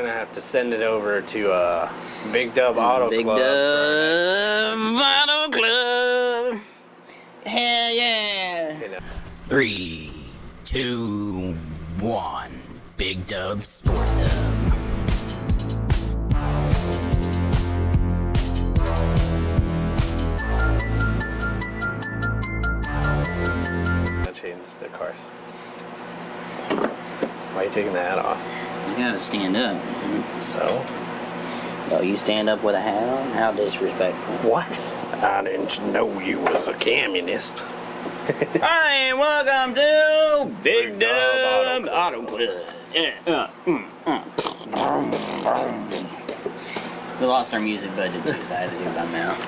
Gonna have to send it over to Big Dub Auto Big Club. Dub Auto Club. Hell yeah. 3, 2, 1. Big Dub Sports Hub. I changed the cars. Why are you taking the hat off? You gotta stand up. So? Oh, you stand up with a hat on? How disrespectful. What? I didn't know you was a communist. Hi, and welcome to Big Dub Auto Club. We lost our music budget too, so I had to do it by mouth.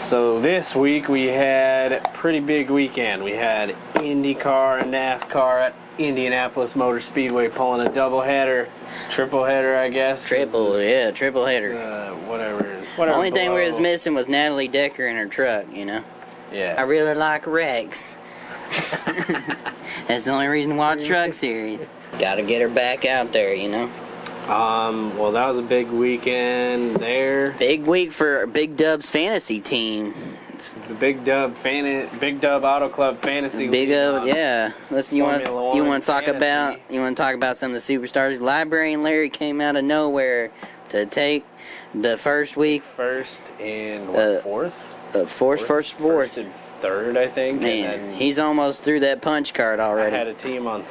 So this week we had a pretty big weekend. We had IndyCar and NASCAR at Indianapolis Motor Speedway pulling a doubleheader, triple header, I guess. Triple header. Whatever. Only thing we was missing was Natalie Decker in her truck, you know. Yeah. I really like Rex. That's the only reason to watch Truck Series. Gotta get her back out there, you know. Well, that was a big weekend there. Big week for Big Dub's fantasy team. The Big Dub Auto Club Fantasy Big League, O, yeah. Listen, you want to talk about some of the superstars? Librarian Larry came out of nowhere to take the first week. First and fourth? First and third, I think. Man, and then he's almost through that punch card already. I had a team on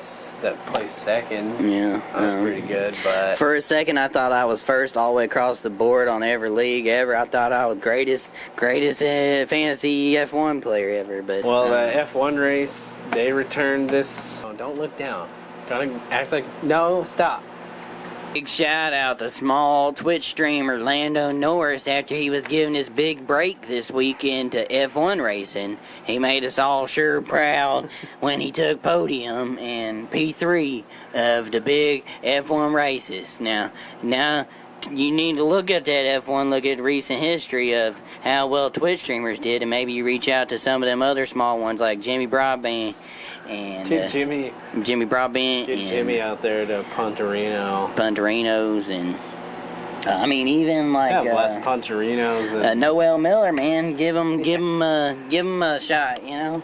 that placed second. Yeah, that was pretty good. But for a second, I thought I was first all the way across the board on every league ever. I thought I was greatest fantasy F1 player ever. But the F1 race, they returned this. Oh, don't look down. Gotta act like stop. Big shout out to small Twitch streamer Lando Norris after he was given his big break this weekend to F1 racing. He made us all sure proud when he took podium and P3 of the big F1 races. Now you need to look at that F1, look at recent history of how well Twitch streamers did, and maybe you reach out to some of them other small ones like Jimmy Broadband and Jimmy Broadband. Get Jimmy out there to Punterinos and even like bless Punterinos and Noel Miller, man. Give him a shot, you know.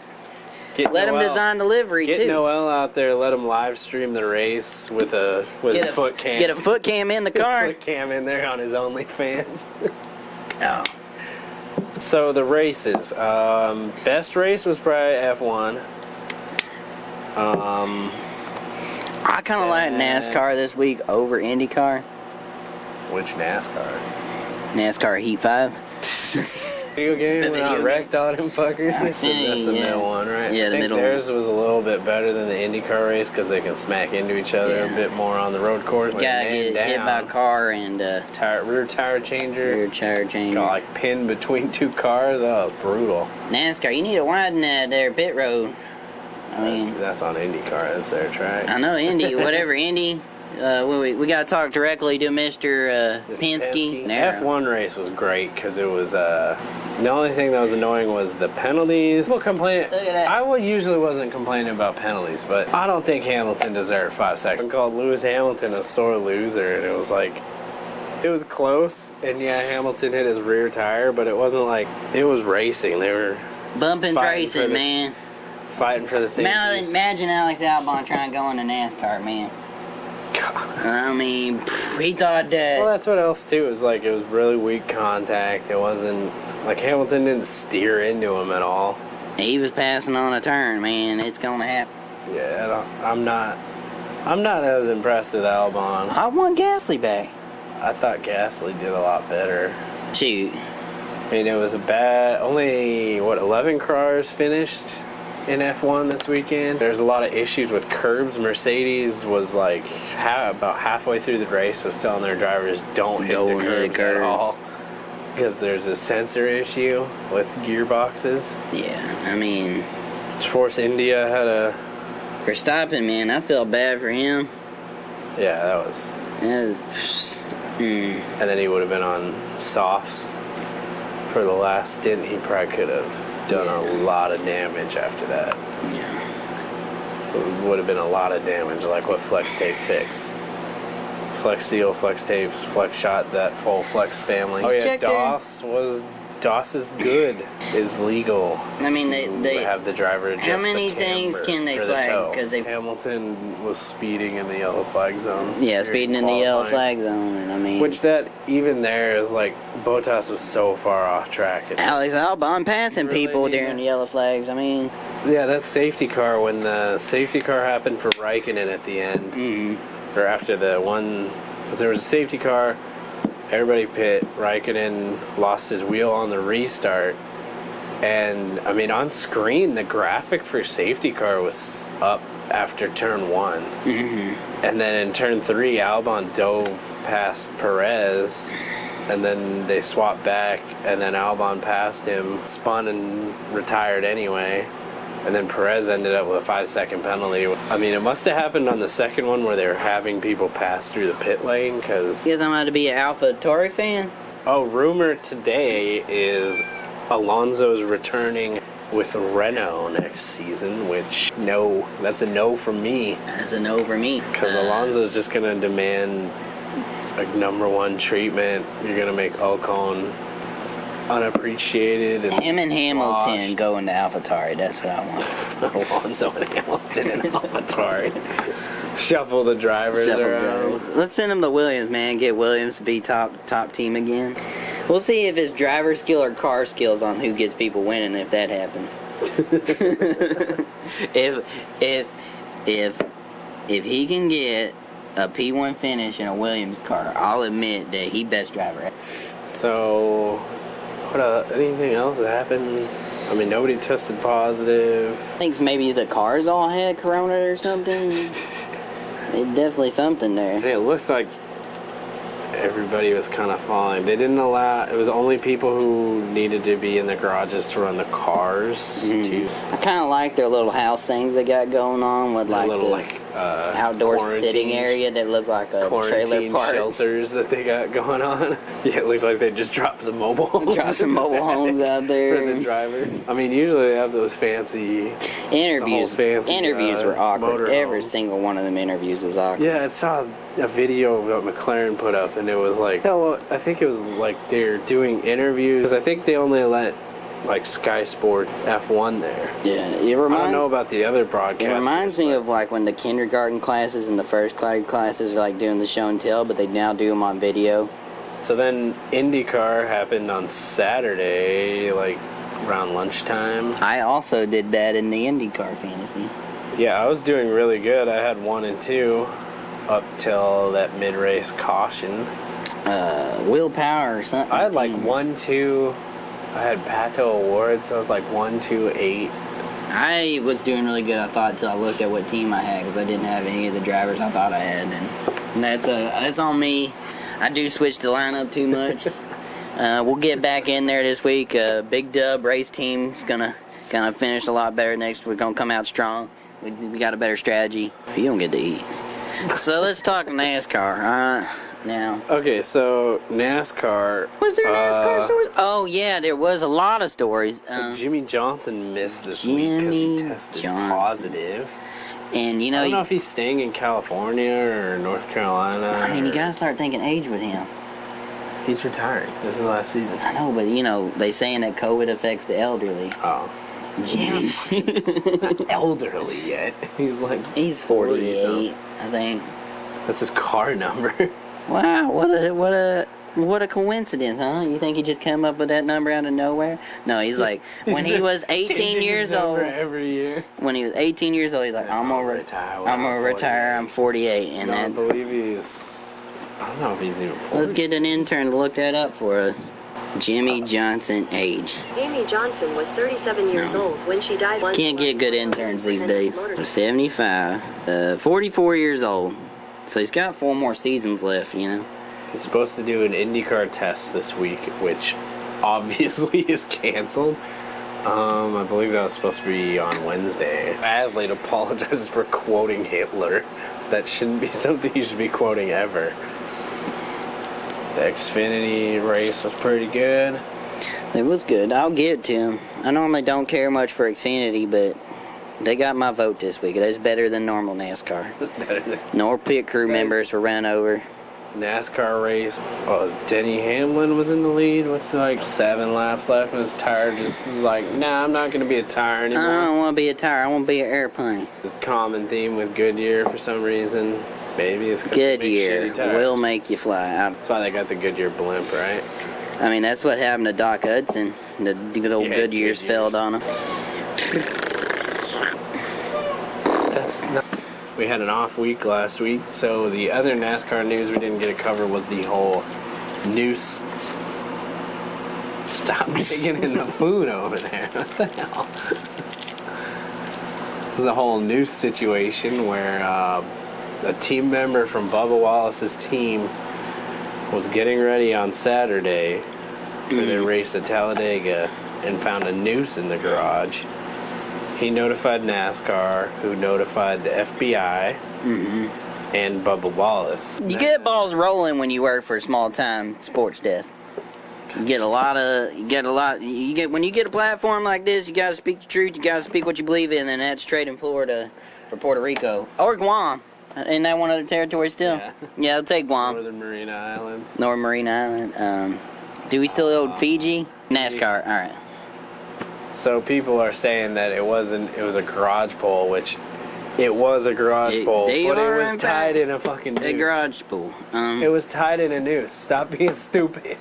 Let him design the livery too. Get Noel out there. Let him live stream the race with his foot cam. Get a foot cam in the car. Foot cam in there on his OnlyFans. Oh. So the races. Best race was probably F1. I kind of like NASCAR this week over IndyCar. Which NASCAR? NASCAR Heat 5. Video game when I wrecked all them fuckers. That's the middle one, right? Yeah, the middle one. Theirs was a little bit better than the IndyCar race because they can smack into each other a bit more on the road course. Gotta get hit by a car and rear tire changer. Got like pinned between two cars. Oh, brutal. NASCAR, you need to widen their pit road. That's on IndyCar. That's their track. I know Indy, whatever Indy. We got to talk directly to Mr. Penske. The F1 race was great because it was the only thing that was annoying was the penalties. People complain. Look at that. I usually wasn't complaining about penalties, but I don't think Hamilton deserved 5 seconds. I called Lewis Hamilton a sore loser, and it was close. And yeah, Hamilton hit his rear tire, but it wasn't like it was racing. They were bumping tracing, man. Fighting for the safety. Imagine Alex Albon trying to go into NASCAR, man. God. He thought that. Well, that's what else too. It was really weak contact. It wasn't like Hamilton didn't steer into him at all. He was passing on a turn, man. It's gonna happen. Yeah, I'm not as impressed with Albon. I want Gasly back. I thought Gasly did a lot better. Shoot. It was only 11 cars finished in F1 this weekend. There's a lot of issues with curbs. Mercedes was about halfway through the race was telling their drivers don't hit the curbs at all because there's a sensor issue with gearboxes. Yeah, Force India had a Verstappen, man. I felt bad for him. Yeah, that was. And then he would have been on softs for the last stint. He probably could have done a lot of damage after that. Yeah. It would have been a lot of damage, like what Flex Tape fixed. Flex Seal, Flex Tapes, Flex Shot, that full Flex family. Oh yeah, Check DOS is good. Is legal. I mean, to they have the driver adjust how many the things camber can they or the flag? toe. 'Cause they- Hamilton was speeding in the yellow flag zone. Yeah, during speeding in the yellow qualifying. flag zone, and I mean, Which that even there is like Bottas was so far off track. Alex Albon passing Really people need during it. the yellow flags. I mean, Yeah, that safety car, when the safety car happened for Raikkonen at the end, or after the one, because there was a safety car, everybody pit, Raikkonen lost his wheel on the restart, and I mean on screen the graphic for safety car was up after turn 1, and then in turn 3 Albon dove past Perez, and then they swapped back, and then Albon passed him, spun and retired anyway. And then Perez ended up with a 5-second penalty. I mean, it must have happened on the second one where they were having people pass through the pit lane because... you guys I'm about to be an Alpha Tauri fan? Oh, rumor today is Alonso's returning with Renault next season, which, no, that's a no from me. That's a no for me. Because Alonso's just going to demand a #1 treatment. You're going to make Ocon unappreciated and Him and Hamilton washed. going to AlphaTauri. That's what I want. Alonso and Hamilton and AlphaTauri. Shuffle the drivers around. Let's send him to Williams, man. Get Williams to be top team again. We'll see if it's driver skill or car skills on who gets people winning if that happens. if he can get a P1 finish in a Williams car, I'll admit that he best driver. So, anything else that happened? I mean, nobody tested positive. I think maybe the cars all had corona or something. It definitely something there. And it looked like everybody was kind of falling. They didn't allow, it was only people who needed to be in the garages to run the cars. I kind of like their little house things they got going on with like the outdoor sitting area that looked like a trailer quarantine park. shelters that they got going on. Yeah, it looked like they just dropped some mobile homes. Drop some mobile homes out For there. the driver. I mean, usually they have those fancy Interviews fancy, were awkward. Every motorhomes. single one of them interviews was awkward. Yeah, I saw a video of what McLaren put up, and it was like, I think it was like they're doing interviews. I think they only let like Sky Sport F1 there. Yeah, it I don't reminds. know about the other broadcasts. It reminds me of like when the kindergarten classes and the first grade classes are like doing the show and tell, but they now do them on video. So then IndyCar happened on Saturday, like around lunchtime. I also did that in the IndyCar fantasy. Yeah, I was doing really good. I had 1 and 2 up till that mid-race caution. Willpower or something. I had like 1, 2. I had Pato Awards, so I was like 1, 2, 8. I was doing really good, I thought, until I looked at what team I had, because I didn't have any of the drivers I thought I had, and that's on me. I do switch the lineup too much. We'll get back in there this week. Big Dub race team's gonna finish a lot better next. We're gonna come out strong. We got a better strategy. You don't get to eat. So let's talk NASCAR. Now. Okay, so NASCAR. Was there NASCAR stories? Oh yeah, there was a lot of stories. So Jimmy Johnson missed this week because he Jimmy tested Johnson. positive. And you I know, don't know if he's staying in California or North Carolina. I mean, you or- gotta start thinking age with him. He's retiring. This is last season. I know, but you know, they saying that COVID affects the elderly. Oh. Jimmy. Not elderly yet. He's like. He's 48, I think. That's his car number. Wow, what a coincidence, huh? You think he just came up with that number out of nowhere? No, he's like, when he was 18 Changing years his number old, every year. when he was 18 years old, he's like, I'm gonna retire. I'm gonna retire. I'm 48, and I that's. believe he's. I don't know if he's even 40. Let's get an intern to look that up for us. Jimmy Johnson age. Amy Johnson was 37 years old when she died. Can't get good interns these days. 75, 44 years old. So he's got 4 more seasons left, you know. He's supposed to do an IndyCar test this week, which obviously is canceled. I believe that was supposed to be on Wednesday. Adelaide apologizes for quoting Hitler. That shouldn't be something you should be quoting ever. The Xfinity race was pretty good. It was good. I'll give it to him. I normally don't care much for Xfinity, but they got my vote this week. That's better than normal NASCAR. It's better than No pit crew members were run over. NASCAR race. Well, Denny Hamlin was in the lead with like 7 laps left, and his tire just was like, nah, I'm not gonna be a tire I anymore. don't want to be a tire. I want to be an airplane. The common theme with Goodyear for some reason. Maybe it's 'cause they make Goodyear shitty tires. will make you fly. That's why they got the Goodyear blimp, right? I mean, that's what happened to Doc Hudson. The good old Yeah, Goodyears failed on him. That's not. We had an off week last week, so the other NASCAR news we didn't get to cover was the whole noose. Stop digging in the food over there. What the hell? This is the whole noose situation where a team member from Bubba Wallace's team was getting ready on Saturday for their race at Talladega and found a noose in the garage. He notified NASCAR, who notified the FBI and Bubba Wallace. You get balls rolling when you work for a small time sports desk. When you get a platform like this, you gotta speak the truth, you gotta speak what you believe in, and that's trading Florida for Puerto Rico. Or Guam. Ain't that one of the territories still? Yeah, I'll take Guam. Northern Marina Islands. Northern Marine Island. Do we still owe Fiji? NASCAR, alright. So people are saying that it was a garage pole, which it was a garage pole, they but are, it was in tied fact, in a fucking noose. A garage pool. It was tied in a noose. Stop being stupid.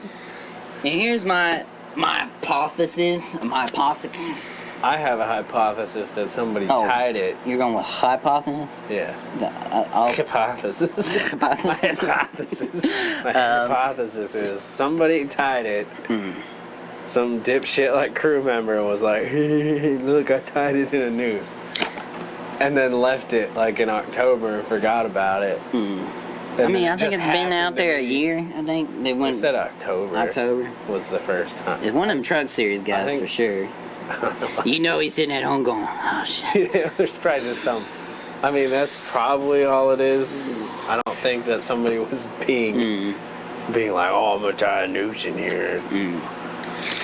And here's my hypothesis. I have a hypothesis that somebody tied it. You're going with hypothesis? Yes. I'll Hypothesis. My hypothesis. My hypothesis is somebody tied it. Some dipshit like crew member was like, hey, look, I tied it in a noose. And then left it like in October and forgot about it. I mean, I think it's been out there a year. I think they went. They said October. October was the first time. It's one of them truck series guys for sure. You know he's sitting at home going, oh shit. Yeah, there's probably just some. I mean, that's probably all it is. I don't think that somebody was being like, oh, I'm gonna tie a noose in here.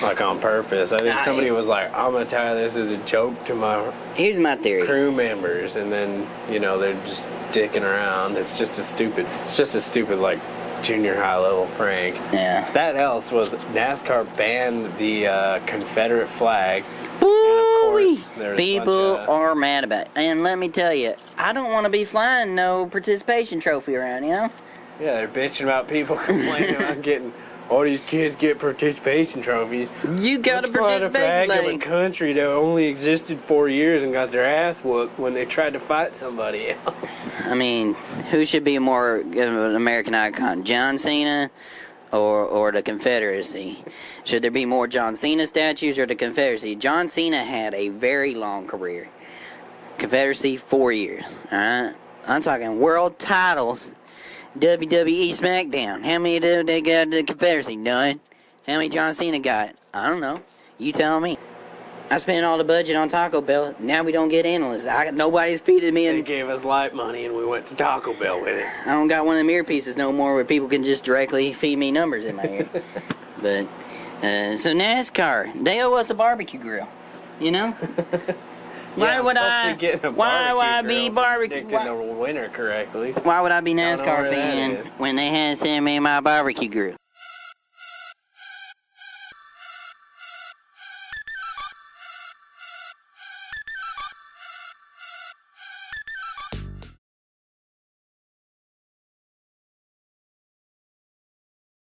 Like on purpose. I think somebody was like, I'm gonna tie this as a joke to my Here's my theory. crew members, and then they're just dicking around. It's just a stupid like junior high level prank. Yeah. That else was NASCAR banned the Confederate flag. Woo-wee. There's People are mad about it. And let me tell you, I don't want to be flying no participation trophy around, you know? Yeah, they're bitching about people complaining about getting all these kids get participation trophies. You gotta Let's fly the participate. flag of a country that only existed 4 years and got their ass whooped when they tried to fight somebody else. I mean, who should be more of an American icon, John Cena or the Confederacy? Should there be more John Cena statues or the Confederacy? John Cena had a very long career. Confederacy, 4 years. Alright? I'm talking world titles. WWE SmackDown. How many did they got the Confederacy? None. How many John Cena got? I don't know. You tell me. I spent all the budget on Taco Bell. Now we don't get analysts. Nobody's feeding me. They gave us light money and we went to Taco Bell with it. I don't got one of them earpieces no more where people can just directly feed me numbers in my ear. But, so NASCAR, they owe us a barbecue grill. You know? Why would I be barbecue? Predicting the winner correctly. Why would I be Don't know NASCAR where that fan is. when they had sent me my barbecue grill?